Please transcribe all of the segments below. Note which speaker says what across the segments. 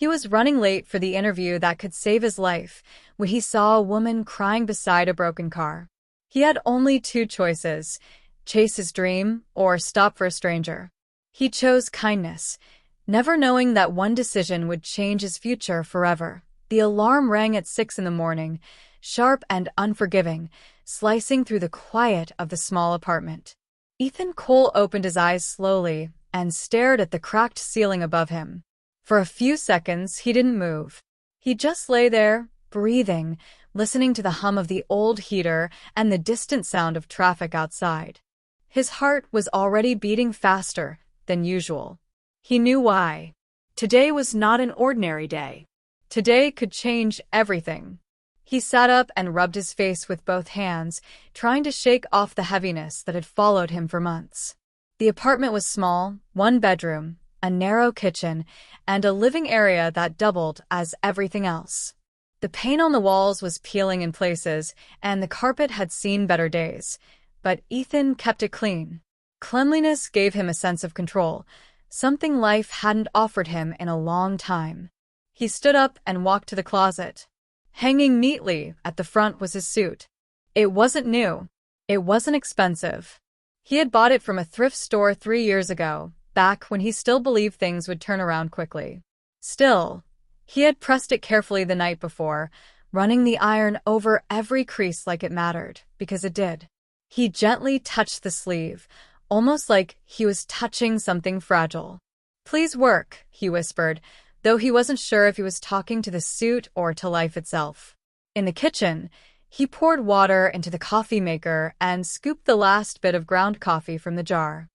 Speaker 1: He was running late for the interview that could save his life when he saw a woman crying beside a broken car. He had only two choices: chase his dream or stop for a stranger. He chose kindness, never knowing that one decision would change his future forever. The alarm rang at 6 in the morning, sharp and unforgiving, slicing through the quiet of the small apartment. Ethan Cole opened his eyes slowly and stared at the cracked ceiling above him. For a few seconds, he didn't move. He just lay there, breathing, listening to the hum of the old heater and the distant sound of traffic outside. His heart was already beating faster than usual. He knew why. Today was not an ordinary day. Today could change everything. He sat up and rubbed his face with both hands, trying to shake off the heaviness that had followed him for months. The apartment was small, one bedroom, a narrow kitchen, and a living area that doubled as everything else. The paint on the walls was peeling in places, and the carpet had seen better days, but Ethan kept it clean. Cleanliness gave him a sense of control, something life hadn't offered him in a long time. He stood up and walked to the closet. Hanging neatly at the front was his suit. It wasn't new. It wasn't expensive. He had bought it from a thrift store 3 years ago, back when he still believed things would turn around quickly. Still, he had pressed it carefully the night before, running the iron over every crease like it mattered, because it did. He gently touched the sleeve, almost like he was touching something fragile. "Please work," he whispered, though he wasn't sure if he was talking to the suit or to life itself. In the kitchen, he poured water into the coffee maker and scooped the last bit of ground coffee from the jar.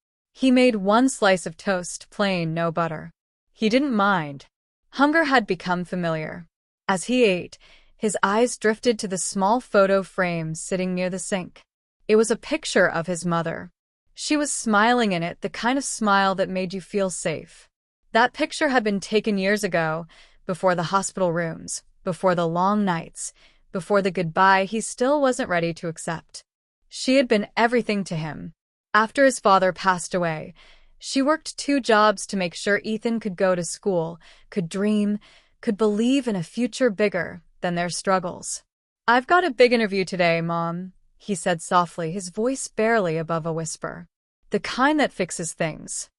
Speaker 1: He made one slice of toast, plain, no butter. He didn't mind. Hunger had become familiar. As he ate, his eyes drifted to the small photo frame sitting near the sink. It was a picture of his mother. She was smiling in it, the kind of smile that made you feel safe. That picture had been taken years ago, before the hospital rooms, before the long nights, before the goodbye he still wasn't ready to accept. She had been everything to him. After his father passed away, she worked 2 jobs to make sure Ethan could go to school, could dream, could believe in a future bigger than their struggles. "I've got a big interview today, Mom," he said softly, his voice barely above a whisper. "The kind that fixes things."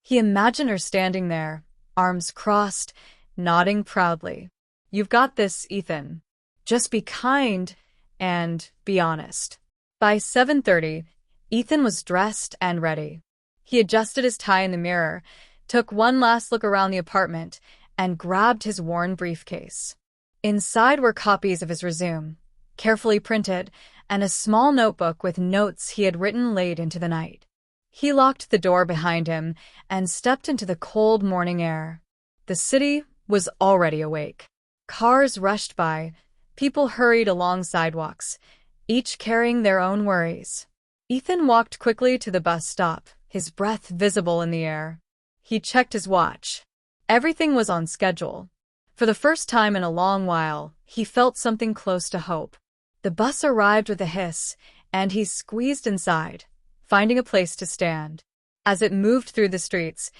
Speaker 1: He imagined her standing there, arms crossed, nodding proudly. "You've got this, Ethan. Just be kind and be honest." By 7:30, Ethan was dressed and ready. He adjusted his tie in the mirror, took one last look around the apartment, and grabbed his worn briefcase. Inside were copies of his resume, carefully printed, and a small notebook with notes he had written late into the night. He locked the door behind him and stepped into the cold morning air. The city was already awake. Cars rushed by, people hurried along sidewalks, each carrying their own worries. Ethan walked quickly to the bus stop, his breath visible in the air. He checked his watch. Everything was on schedule. For the first time in a long while, he felt something close to hope. The bus arrived with a hiss, and he squeezed inside, finding a place to stand. As it moved through the streets,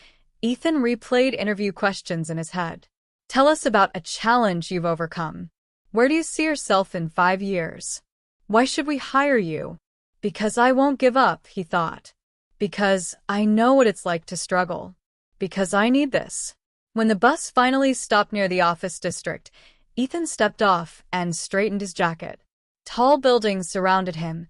Speaker 1: Ethan replayed interview questions in his head. "Tell us about a challenge you've overcome. Where do you see yourself in 5 years? Why should we hire you?" "Because I won't give up," he thought. "Because I know what it's like to struggle. Because I need this." When the bus finally stopped near the office district, Ethan stepped off and straightened his jacket. Tall buildings surrounded him,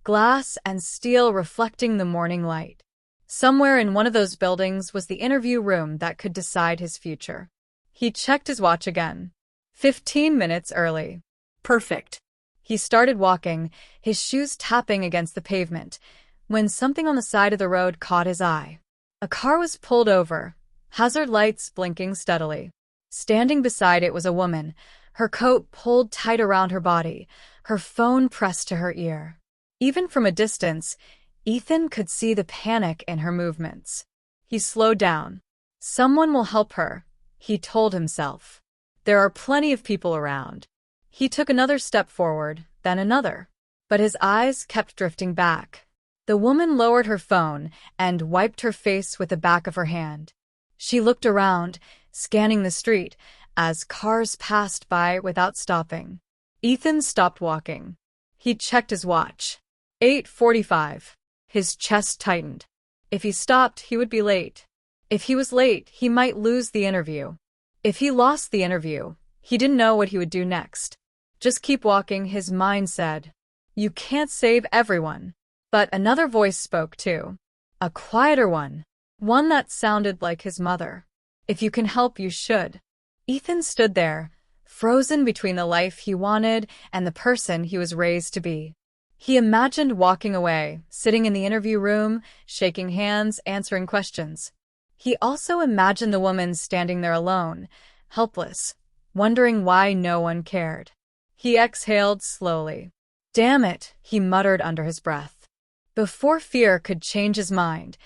Speaker 1: glass and steel reflecting the morning light. Somewhere in one of those buildings was the interview room that could decide his future. He checked his watch again. 15 minutes early. Perfect. He started walking, his shoes tapping against the pavement, when something on the side of the road caught his eye. A car was pulled over, hazard lights blinking steadily. Standing beside it was a woman, her coat pulled tight around her body, her phone pressed to her ear. Even from a distance, Ethan could see the panic in her movements. He slowed down. "Someone will help her," he told himself. "There are plenty of people around." He took another step forward, then another. But his eyes kept drifting back. The woman lowered her phone and wiped her face with the back of her hand. She looked around, scanning the street, as cars passed by without stopping. Ethan stopped walking. He checked his watch. 8:45. His chest tightened. If he stopped, he would be late. If he was late, he might lose the interview. If he lost the interview, he didn't know what he would do next. Just keep walking, his mind said. You can't save everyone. But another voice spoke too. A quieter one. One that sounded like his mother. If you can help, you should. Ethan stood there, frozen between the life he wanted and the person he was raised to be. He imagined walking away, sitting in the interview room, shaking hands, answering questions. He also imagined the woman standing there alone, helpless, wondering why no one cared. He exhaled slowly. Damn it, he muttered under his breath. Before fear could change his mind,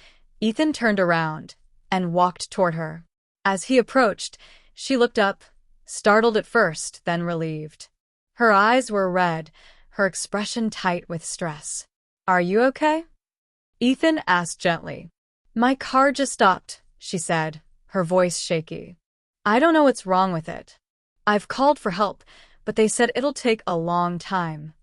Speaker 1: Ethan turned around and walked toward her. As he approached, she looked up, startled at first, then relieved. Her eyes were red, her expression tight with stress. Are you okay? Ethan asked gently. My car just stopped, she said, her voice shaky. I don't know what's wrong with it. I've called for help, but they said it'll take a long time.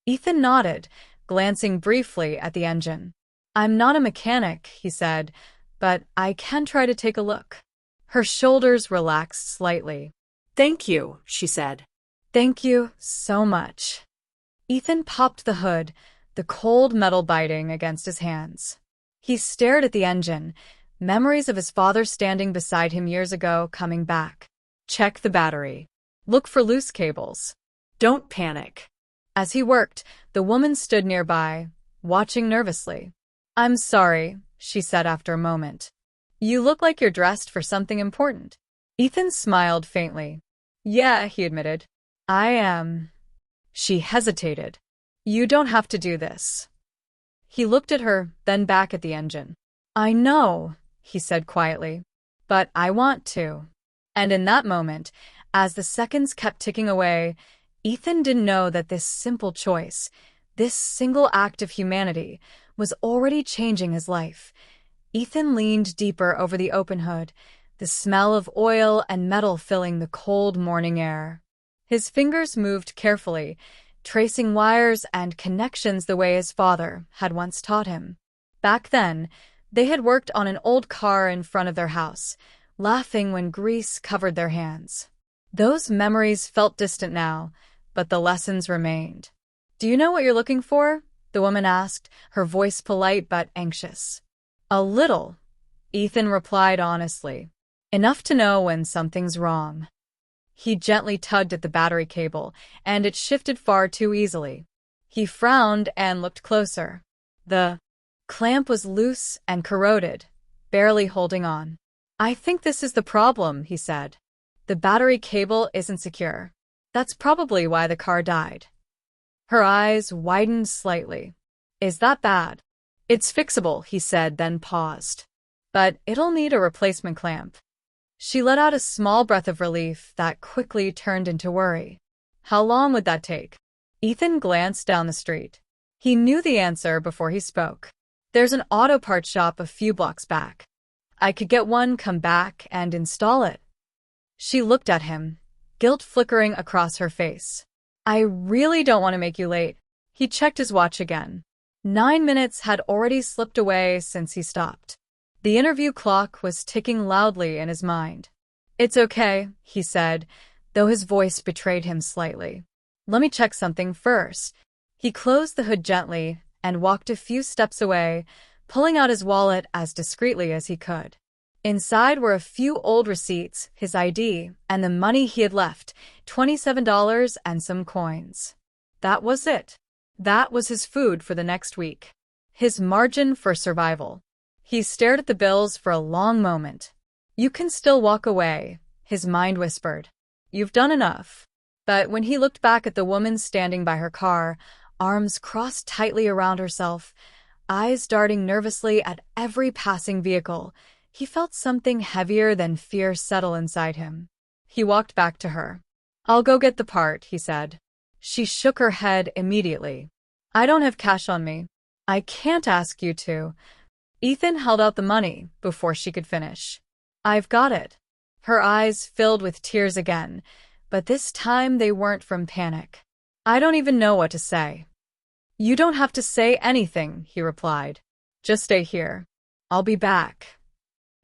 Speaker 1: Ethan nodded, glancing briefly at the engine. I'm not a mechanic, he said, but I can try to take a look. Her shoulders relaxed slightly.
Speaker 2: Thank you, she said.
Speaker 1: Thank you so much. Ethan popped the hood, the cold metal biting against his hands. He stared at the engine, memories of his father standing beside him years ago coming back. Check the battery. Look for loose cables.
Speaker 2: Don't panic.
Speaker 1: As he worked, the woman stood nearby, watching nervously. I'm sorry, she said after a moment. You look like you're dressed for something important. Ethan smiled faintly. Yeah, he admitted. I am. She hesitated. You don't have to do this. He looked at her, then back at the engine. I know, he said quietly, but I want to. And in that moment, as the seconds kept ticking away, Ethan didn't know that this simple choice, this single act of humanity, was already changing his life. Ethan leaned deeper over the open hood, the smell of oil and metal filling the cold morning air. His fingers moved carefully, tracing wires and connections the way his father had once taught him. Back then, they had worked on an old car in front of their house, laughing when grease covered their hands. Those memories felt distant now, but the lessons remained. Do you know what you're looking for? The woman asked, her voice polite but anxious. A little, Ethan replied honestly. Enough to know when something's wrong. He gently tugged at the battery cable, and it shifted far too easily. He frowned and looked closer. The clamp was loose and corroded, barely holding on. I think this is the problem, he said. The battery cable isn't secure. That's probably why the car died. Her eyes widened slightly. Is that bad? It's fixable, he said, then paused. But it'll need a replacement clamp. She let out a small breath of relief that quickly turned into worry. How long would that take? Ethan glanced down the street. He knew the answer before he spoke. There's an auto parts shop a few blocks back. I could get one, come back, and install it. She looked at him, guilt flickering across her face. I really don't want to make you late. He checked his watch again. 9 minutes had already slipped away since he stopped. The interview clock was ticking loudly in his mind. It's okay, he said, though his voice betrayed him slightly. Let me check something first. He closed the hood gently and walked a few steps away, pulling out his wallet as discreetly as he could. Inside were a few old receipts, his ID, and the money he had left, $27 and some coins. That was it. That was his food for the next week. His margin for survival. He stared at the bills for a long moment. You can still walk away, his mind whispered. You've done enough. But when he looked back at the woman standing by her car, arms crossed tightly around herself, eyes darting nervously at every passing vehicle, he felt something heavier than fear settle inside him. He walked back to her. I'll go get the part, he said. She shook her head immediately. I don't have cash on me. I can't ask you to. Ethan held out the money before she could finish. I've got it. Her eyes filled with tears again, but this time they weren't from panic. "I don't even know what to say." "You don't have to say anything," he replied. "Just stay here. I'll be back."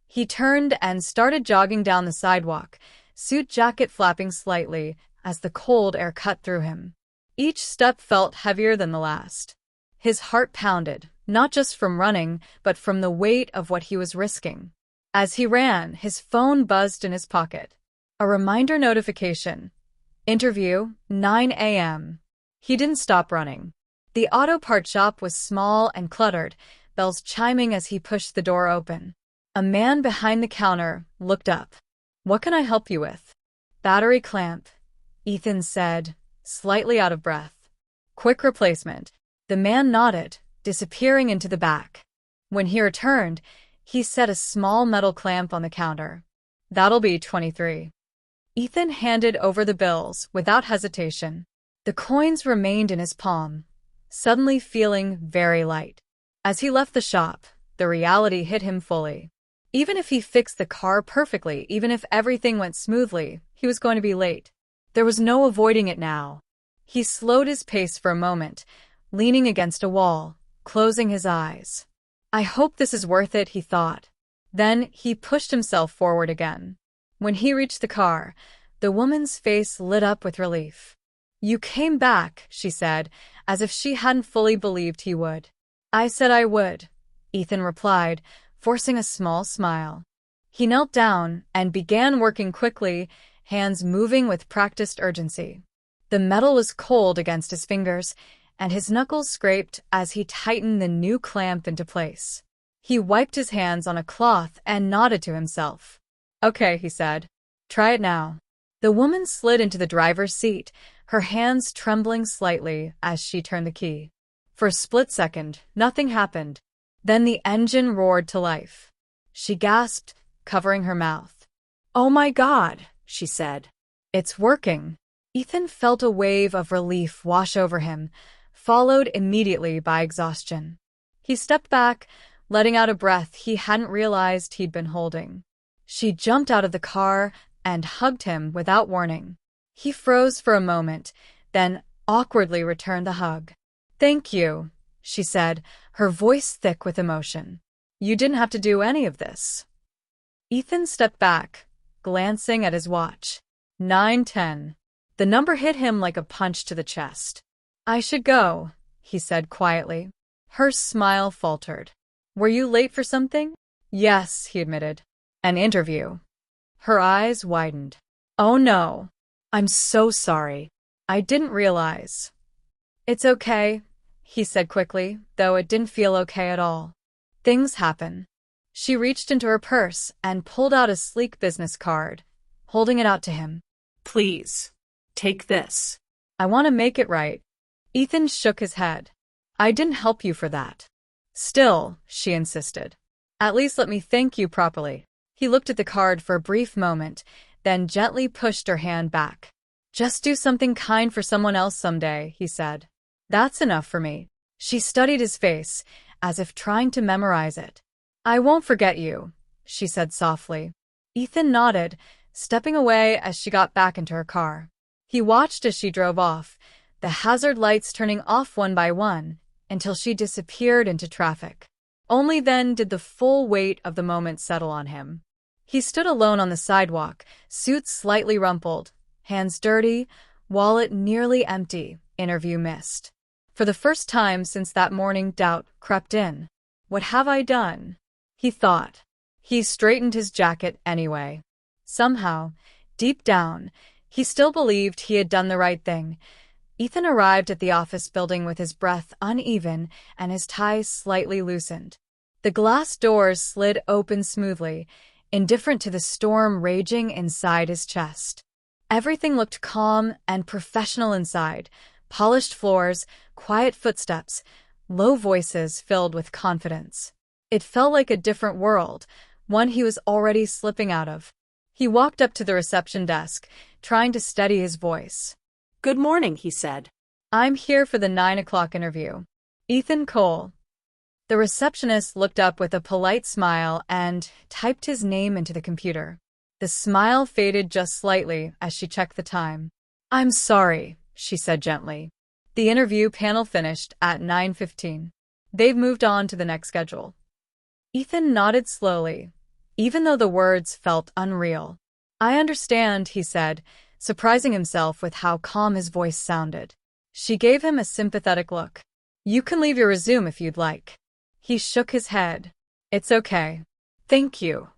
Speaker 1: He turned and started jogging down the sidewalk, suit jacket flapping slightly as the cold air cut through him. Each step felt heavier than the last. His heart pounded, not just from running, but from the weight of what he was risking. As he ran, his phone buzzed in his pocket. A reminder notification. Interview, 9 a.m. He didn't stop running. The auto part shop was small and cluttered, bells chiming as he pushed the door open. A man behind the counter looked up. "What can I help you with?" "Battery clamp," Ethan said, slightly out of breath. "Quick replacement." The man nodded, disappearing into the back. When he returned, he set a small metal clamp on the counter. "That'll be 23. Ethan handed over the bills without hesitation. The coins remained in his palm, suddenly feeling very light. As he left the shop, the reality hit him fully. Even if he fixed the car perfectly, even if everything went smoothly, he was going to be late. There was no avoiding it now. He slowed his pace for a moment, leaning against a wall, closing his eyes. "I hope this is worth it," he thought. Then he pushed himself forward again. When he reached the car, the woman's face lit up with relief. "You came back," she said, as if she hadn't fully believed he would. "I said I would," Ethan replied, forcing a small smile. He knelt down and began working quickly, hands moving with practiced urgency. The metal was cold against his fingers, and his knuckles scraped as he tightened the new clamp into place. He wiped his hands on a cloth and nodded to himself. "Okay," he said. "Try it now." The woman slid into the driver's seat, her hands trembling slightly as she turned the key. For a split second, nothing happened. Then the engine roared to life. She gasped, covering her mouth. "Oh my God," she said. "It's working." Ethan felt a wave of relief wash over him, followed immediately by exhaustion. He stepped back, letting out a breath he hadn't realized he'd been holding. She jumped out of the car and hugged him without warning. He froze for a moment, then awkwardly returned the hug. "Thank you," she said, her voice thick with emotion. "You didn't have to do any of this." Ethan stepped back, glancing at his watch. 9:10. The number hit him like a punch to the chest. "I should go," he said quietly. Her smile faltered. "Were you late for something?" "Yes," he admitted. "An interview." Her eyes widened. "Oh no. I'm so sorry. I didn't realize." "It's okay," he said quickly, though it didn't feel okay at all. "Things happen." She reached into her purse and pulled out a sleek business card, holding it out to him.
Speaker 2: "Please, take this."
Speaker 1: "I want to make it right." Ethan shook his head. "I didn't help you for that." "Still," she insisted. "At least let me thank you properly." He looked at the card for a brief moment, then gently pushed her hand back. "Just do something kind for someone else someday," he said. "That's enough for me." She studied his face, as if trying to memorize it. "I won't forget you," she said softly. Ethan nodded, stepping away as she got back into her car. He watched as she drove off, the hazard lights turning off one by one, until she disappeared into traffic. Only then did the full weight of the moment settle on him. He stood alone on the sidewalk, suit slightly rumpled, hands dirty, wallet nearly empty, interview missed. For the first time since that morning, doubt crept in. "What have I done?" he thought. He straightened his jacket anyway. Somehow, deep down, he still believed he had done the right thing. Ethan arrived at the office building with his breath uneven and his tie slightly loosened. The glass doors slid open smoothly, indifferent to the storm raging inside his chest. Everything looked calm and professional inside. Polished floors, quiet footsteps, low voices filled with confidence. It felt like a different world, one he was already slipping out of. He walked up to the reception desk, trying to steady his voice.
Speaker 2: "Good morning," he said.
Speaker 1: "I'm here for the 9 o'clock interview. Ethan Cole." The receptionist looked up with a polite smile and typed his name into the computer. The smile faded just slightly as she checked the time. "I'm sorry," she said gently. The interview panel finished at 9:15. They've moved on to the next schedule. Ethan nodded slowly, even though the words felt unreal. "I understand," he said, surprising himself with how calm his voice sounded. She gave him a sympathetic look. "You can leave your resume if you'd like." He shook his head. "It's okay. Thank you."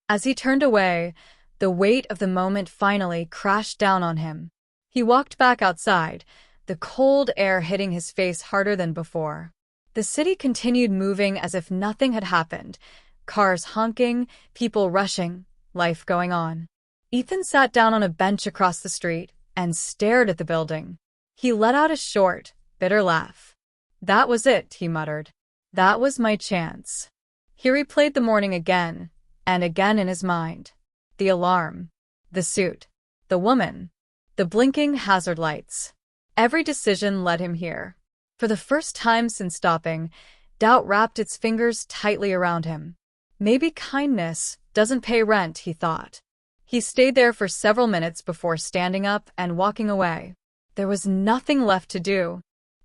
Speaker 1: As he turned away, the weight of the moment finally crashed down on him. He walked back outside, the cold air hitting his face harder than before. The city continued moving as if nothing had happened. Cars honking, people rushing, life going on. Ethan sat down on a bench across the street and stared at the building. He let out a short, bitter laugh. "That was it," he muttered. "That was my chance." He replayed the morning again and again in his mind. The alarm, the suit, the woman, the blinking hazard lights. Every decision led him here. For the first time since stopping, doubt wrapped its fingers tightly around him. Maybe kindness doesn't pay rent, he thought. He stayed there for several minutes before standing up and walking away. There was nothing left to do.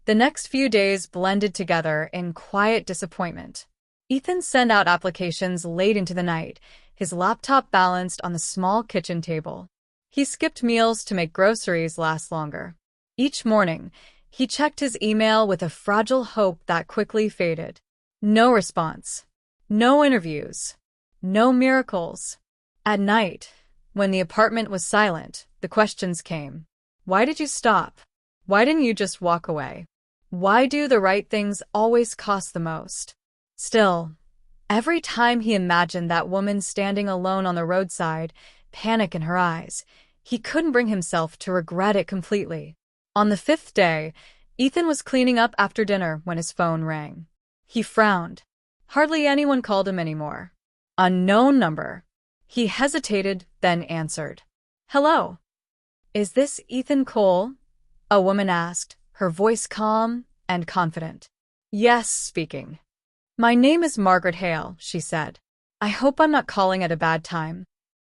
Speaker 1: The next few days blended together in quiet disappointment. Ethan sent out applications late into the night, his laptop balanced on the small kitchen table. He skipped meals to make groceries last longer. Each morning, he checked his email with a fragile hope that quickly faded. No response. No interviews. No miracles. At night, when the apartment was silent, the questions came. Why did you stop? Why didn't you just walk away? Why do the right things always cost the most? Still, every time he imagined that woman standing alone on the roadside, panic in her eyes, he couldn't bring himself to regret it completely. On the fifth day, Ethan was cleaning up after dinner when his phone rang. He frowned. Hardly anyone called him anymore. Unknown number. He hesitated, then answered. "Hello. Is this Ethan Cole?" a woman asked, her voice calm and confident. "Yes, speaking." "My name is Margaret Hale," she said. "I hope I'm not calling at a bad time."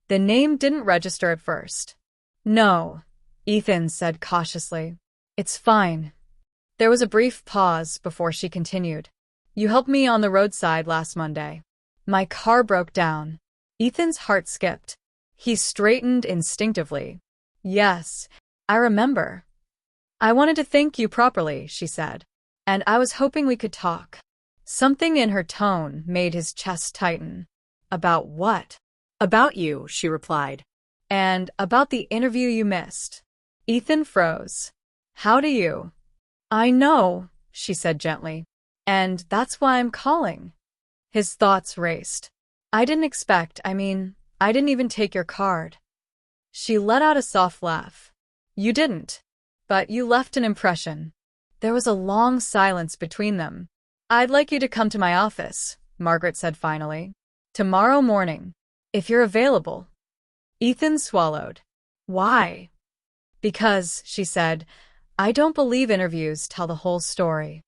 Speaker 1: The name didn't register at first. "No," Ethan said cautiously. "It's fine." There was a brief pause before she continued. "You helped me on the roadside last Monday. My car broke down." Ethan's heart skipped. He straightened instinctively. "Yes, I remember." "I wanted to thank you properly," she said. "And I was hoping we could talk." Something in her tone made his chest tighten. "About what?" "About you," she replied. "And about the interview you missed." Ethan froze. "How do you?" "I know," she said gently. "And that's why I'm calling." His thoughts raced. I didn't even take your card." She let out a soft laugh. "You didn't. But you left an impression." There was a long silence between them. "I'd like you to come to my office," Margaret said finally. "Tomorrow morning, if you're available." Ethan swallowed. "Why?" "Because," she said, "I don't believe interviews tell the whole story."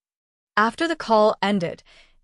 Speaker 1: After the call ended,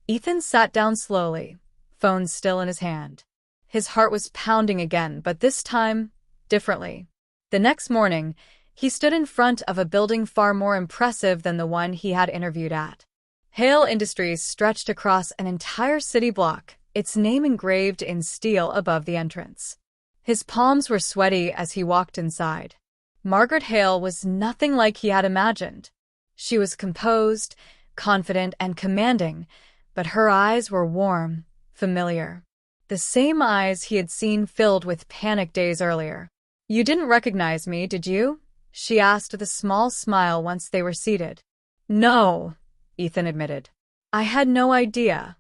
Speaker 1: Ethan sat down slowly, phone still in his hand. His heart was pounding again, but this time, differently. The next morning, he stood in front of a building far more impressive than the one he had interviewed at. Hale Industries stretched across an entire city block, its name engraved in steel above the entrance. His palms were sweaty as he walked inside. Margaret Hale was nothing like he had imagined. She was composed, confident, and commanding, but her eyes were warm, familiar. The same eyes he had seen filled with panic days earlier. "You didn't recognize me, did you?" she asked with a small smile once they were seated. "No," Ethan admitted. "I had no idea."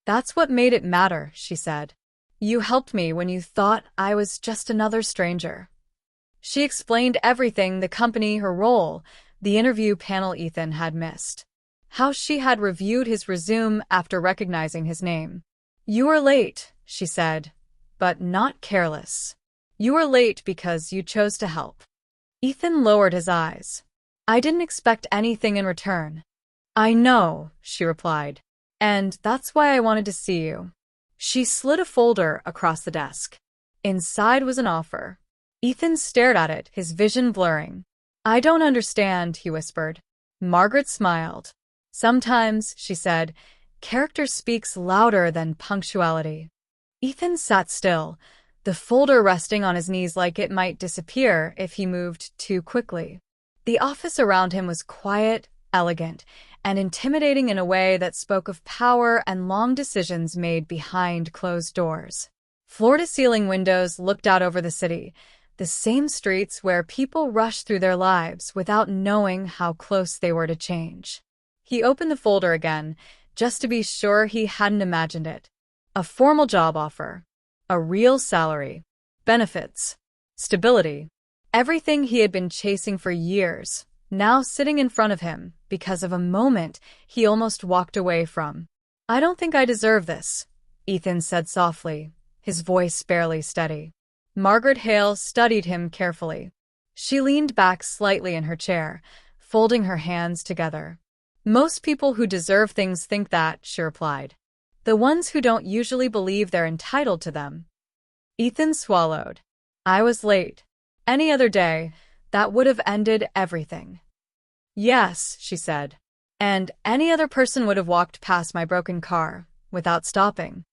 Speaker 1: "That's what made it matter," she said. "You helped me when you thought I was just another stranger." She explained everything: the company, her role, the interview panel Ethan had missed. How she had reviewed his resume after recognizing his name. "You were late," she said, "but not careless. You were late because you chose to help." Ethan lowered his eyes. "I didn't expect anything in return." "I know," she replied. "And that's why I wanted to see you." She slid a folder across the desk. Inside was an offer. Ethan stared at it, his vision blurring. "I don't understand," he whispered. Margaret smiled. "Sometimes," she said, "character speaks louder than punctuality." Ethan sat still, the folder resting on his knees like it might disappear if he moved too quickly. The office around him was quiet, elegant, and intimidating in a way that spoke of power and long decisions made behind closed doors. Floor-to-ceiling windows looked out over the city, the same streets where people rushed through their lives without knowing how close they were to change. He opened the folder again, just to be sure he hadn't imagined it. A formal job offer. A real salary. Benefits. Stability. Everything he had been chasing for years, now sitting in front of him because of a moment he almost walked away from. "I don't think I deserve this," Ethan said softly, his voice barely steady. Margaret Hale studied him carefully. She leaned back slightly in her chair, folding her hands together. "Most people who deserve things think that," she replied. "The ones who don't usually believe they're entitled to them." Ethan swallowed. "I was late. Any other day, that would have ended everything." "Yes," she said. "And any other person would have walked past my broken car, without stopping."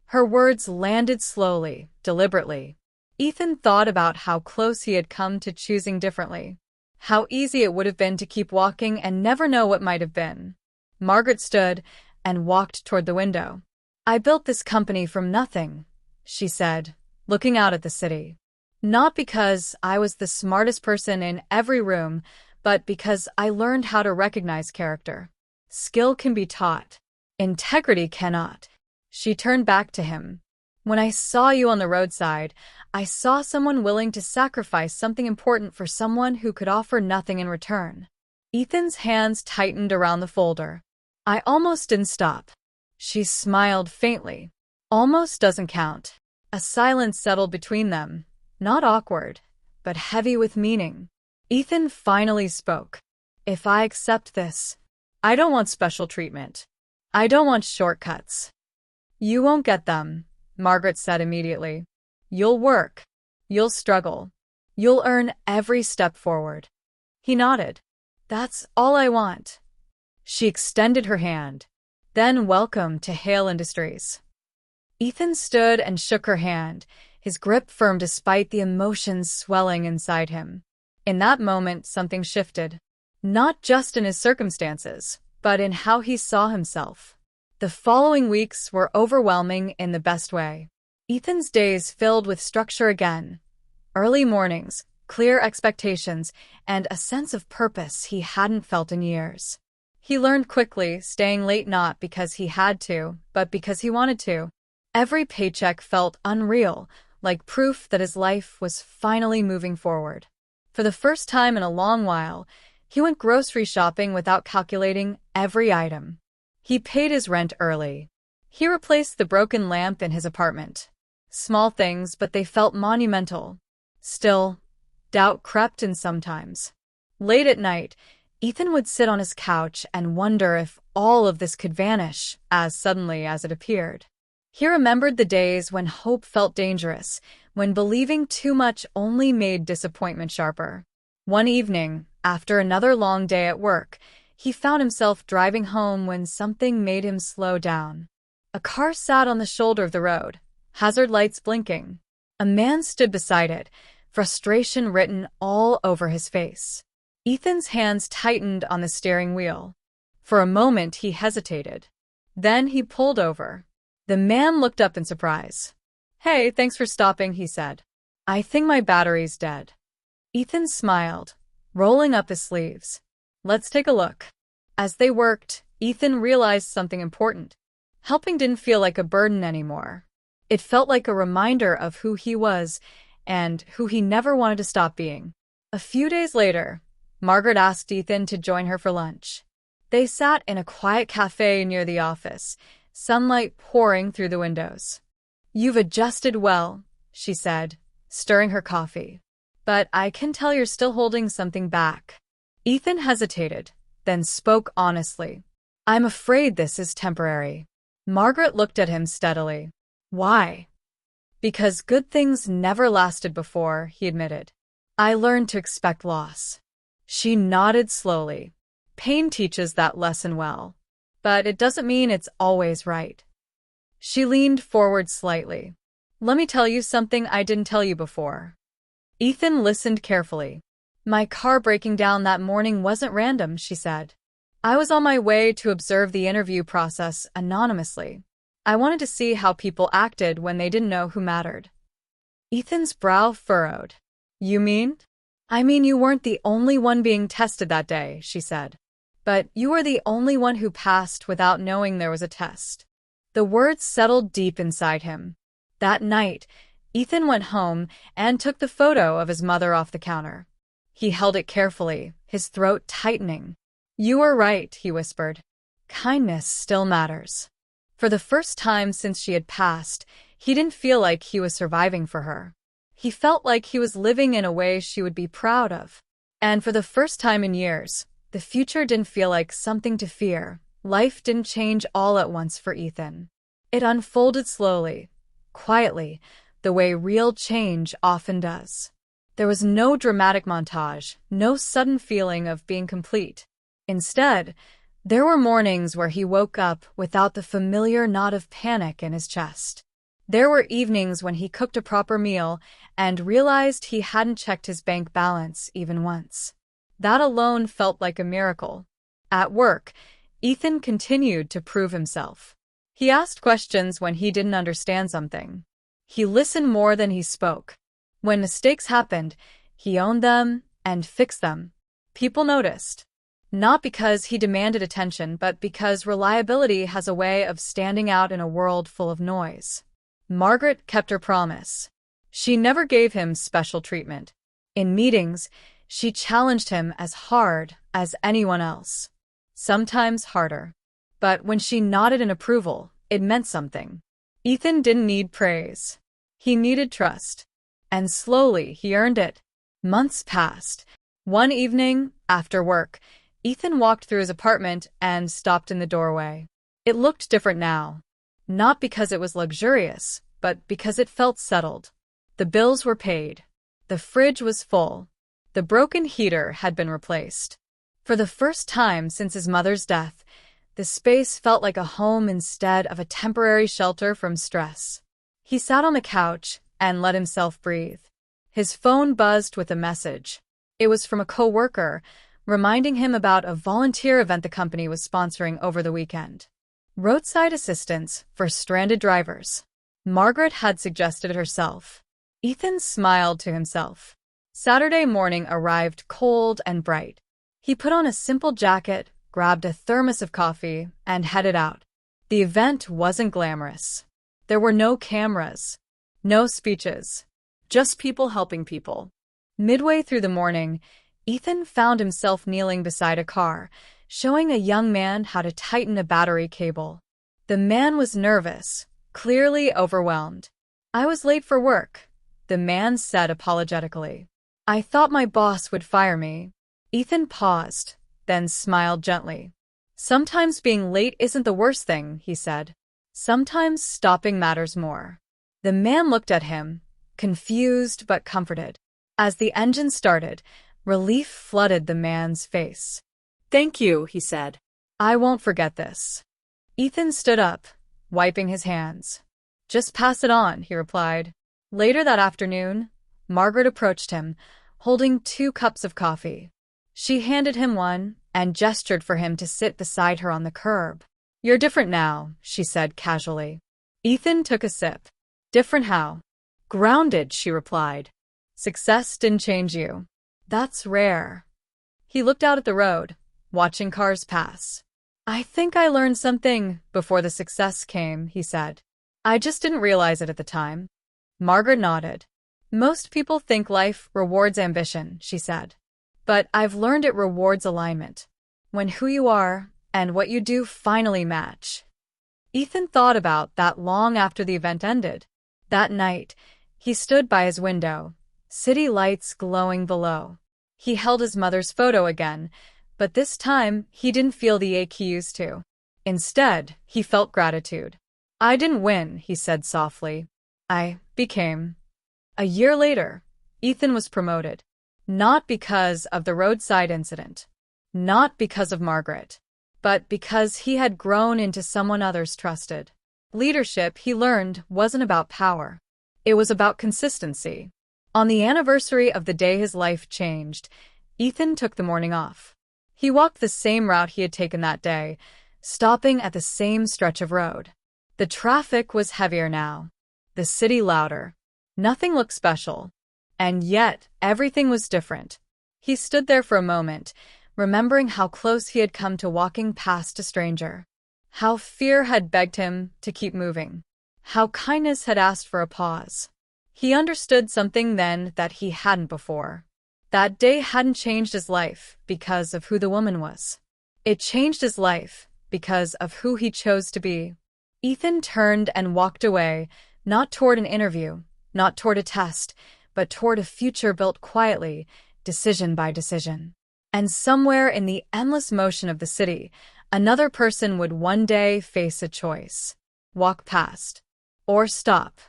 Speaker 1: Her words landed slowly, deliberately. Ethan thought about how close he had come to choosing differently. How easy it would have been to keep walking and never know what might have been. Margaret stood and walked toward the window. "I built this company from nothing," she said, looking out at the city. "Not because I was the smartest person in every room, but because I learned how to recognize character. Skill can be taught. Integrity cannot." She turned back to him. "When I saw you on the roadside, I saw someone willing to sacrifice something important for someone who could offer nothing in return." Ethan's hands tightened around the folder. "I almost didn't stop." She smiled faintly. "Almost doesn't count." A silence settled between them, not awkward, but heavy with meaning. Ethan finally spoke. "If I accept this, I don't want special treatment. I don't want shortcuts." "You won't get them," Margaret said immediately. "You'll work. You'll struggle. You'll earn every step forward." He nodded. "That's all I want." She extended her hand. "Then welcome to Hale Industries." Ethan stood and shook her hand, his grip firm despite the emotions swelling inside him. In that moment, something shifted. Not just in his circumstances, but in how he saw himself. The following weeks were overwhelming in the best way. Ethan's days filled with structure again. Early mornings, clear expectations, and a sense of purpose he hadn't felt in years. He learned quickly, staying late not because he had to, but because he wanted to. Every paycheck felt unreal, like proof that his life was finally moving forward. For the first time in a long while, he went grocery shopping without calculating every item. He paid his rent early. He replaced the broken lamp in his apartment. Small things, but they felt monumental. Still, doubt crept in sometimes. Late at night, Ethan would sit on his couch and wonder if all of this could vanish as suddenly as it appeared. He remembered the days when hope felt dangerous, when believing too much only made disappointment sharper. One evening, after another long day at work, he found himself driving home when something made him slow down. A car sat on the shoulder of the road, hazard lights blinking. A man stood beside it, frustration written all over his face. Ethan's hands tightened on the steering wheel. For a moment he hesitated. Then he pulled over. The man looked up in surprise. "Hey, thanks for stopping," he said. "I think my battery's dead." Ethan smiled, rolling up his sleeves. "Let's take a look." As they worked, Ethan realized something important. Helping didn't feel like a burden anymore. It felt like a reminder of who he was and who he never wanted to stop being. A few days later, Margaret asked Ethan to join her for lunch. They sat in a quiet cafe near the office, sunlight pouring through the windows. "You've adjusted well," she said, stirring her coffee. "But I can tell you're still holding something back." Ethan hesitated, then spoke honestly. "I'm afraid this is temporary." Margaret looked at him steadily. "Why?" Because good things never lasted before, he admitted. I learned to expect loss. She nodded slowly. Pain teaches that lesson well. But it doesn't mean it's always right. She leaned forward slightly. Let me tell you something I didn't tell you before. Ethan listened carefully. My car breaking down that morning wasn't random, she said. I was on my way to observe the interview process anonymously. I wanted to see how people acted when they didn't know who mattered. Ethan's brow furrowed. You mean? I mean you weren't the only one being tested that day, she said. But you were the only one who passed without knowing there was a test. The words settled deep inside him. That night, Ethan went home and took the photo of his mother off the counter. He held it carefully, his throat tightening. You were right, he whispered. Kindness still matters. For the first time since she had passed, he didn't feel like he was surviving for her. He felt like he was living in a way she would be proud of. And for the first time in years, the future didn't feel like something to fear. Life didn't change all at once for Ethan. It unfolded slowly, quietly, the way real change often does. There was no dramatic montage, no sudden feeling of being complete. Instead, there were mornings where he woke up without the familiar knot of panic in his chest. There were evenings when he cooked a proper meal and realized he hadn't checked his bank balance even once. That alone felt like a miracle. At work, Ethan continued to prove himself. He asked questions when he didn't understand something. He listened more than he spoke. When mistakes happened, he owned them and fixed them. People noticed. Not because he demanded attention, but because reliability has a way of standing out in a world full of noise. Margaret kept her promise. She never gave him special treatment. In meetings, she challenged him as hard as anyone else. Sometimes harder. But when she nodded in approval, it meant something. Ethan didn't need praise. He needed trust. And slowly he earned it. Months passed. One evening, after work, Ethan walked through his apartment and stopped in the doorway. It looked different now. Not because it was luxurious, but because it felt settled. The bills were paid. The fridge was full. The broken heater had been replaced. For the first time since his mother's death, the space felt like a home instead of a temporary shelter from stress. He sat on the couch and let himself breathe. His phone buzzed with a message. It was from a coworker, reminding him about a volunteer event the company was sponsoring over the weekend. Roadside assistance for stranded drivers. Margaret had suggested it herself. Ethan smiled to himself. Saturday morning arrived cold and bright. He put on a simple jacket, grabbed a thermos of coffee, and headed out. The event wasn't glamorous. There were no cameras, no speeches, just people helping people. Midway through the morning, Ethan found himself kneeling beside a car, showing a young man how to tighten a battery cable. The man was nervous, clearly overwhelmed. I was late for work, the man said apologetically. I thought my boss would fire me. Ethan paused, then smiled gently. Sometimes being late isn't the worst thing, he said. Sometimes stopping matters more. The man looked at him, confused but comforted. As the engine started, relief flooded the man's face.
Speaker 2: Thank you, he said.
Speaker 1: I won't forget this. Ethan stood up, wiping his hands. Just pass it on, he replied. Later that afternoon, Margaret approached him, holding 2 cups of coffee. She handed him one and gestured for him to sit beside her on the curb. You're different now, she said casually. Ethan took a sip. Different how? Grounded, she replied. Success didn't change you. That's rare. He looked out at the road, watching cars pass. I think I learned something before the success came, he said. I just didn't realize it at the time. Margaret nodded. Most people think life rewards ambition, she said. But I've learned it rewards alignment. When who you are and what you do finally match. Ethan thought about that long after the event ended. That night, he stood by his window, city lights glowing below. He held his mother's photo again, but this time he didn't feel the ache he used to. Instead, he felt gratitude. I didn't win, he said softly. I became. A year later, Ethan was promoted. Not because of the roadside incident. Not because of Margaret. But because he had grown into someone others trusted. Leadership, he learned, wasn't about power. It was about consistency. On the anniversary of the day his life changed, Ethan took the morning off. He walked the same route he had taken that day, stopping at the same stretch of road. The traffic was heavier now. The city louder. Nothing looked special. And yet, everything was different. He stood there for a moment, remembering how close he had come to walking past a stranger. How fear had begged him to keep moving. How kindness had asked for a pause. He understood something then that he hadn't before. That day hadn't changed his life because of who the woman was. It changed his life because of who he chose to be. Ethan turned and walked away, not toward an interview, not toward a test, but toward a future built quietly, decision by decision. And somewhere in the endless motion of the city, another person would one day face a choice. Walk past. Or stop.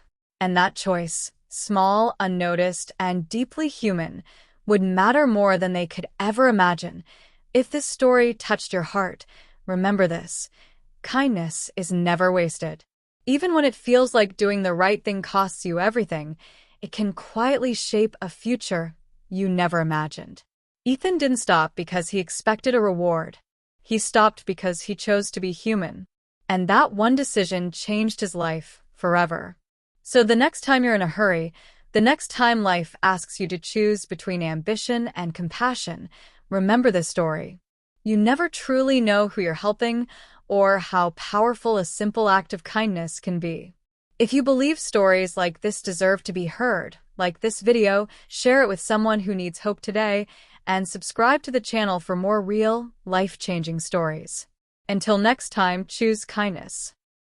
Speaker 1: And that choice, small, unnoticed, and deeply human, would matter more than they could ever imagine. If this story touched your heart, remember this: kindness is never wasted. Even when it feels like doing the right thing costs you everything, it can quietly shape a future you never imagined. Ethan didn't stop because he expected a reward. He stopped because he chose to be human. And that one decision changed his life forever. So the next time you're in a hurry, the next time life asks you to choose between ambition and compassion, remember this story. You never truly know who you're helping or how powerful a simple act of kindness can be. If you believe stories like this deserve to be heard, like this video, share it with someone who needs hope today, and subscribe to the channel for more real, life-changing stories. Until next time, choose kindness.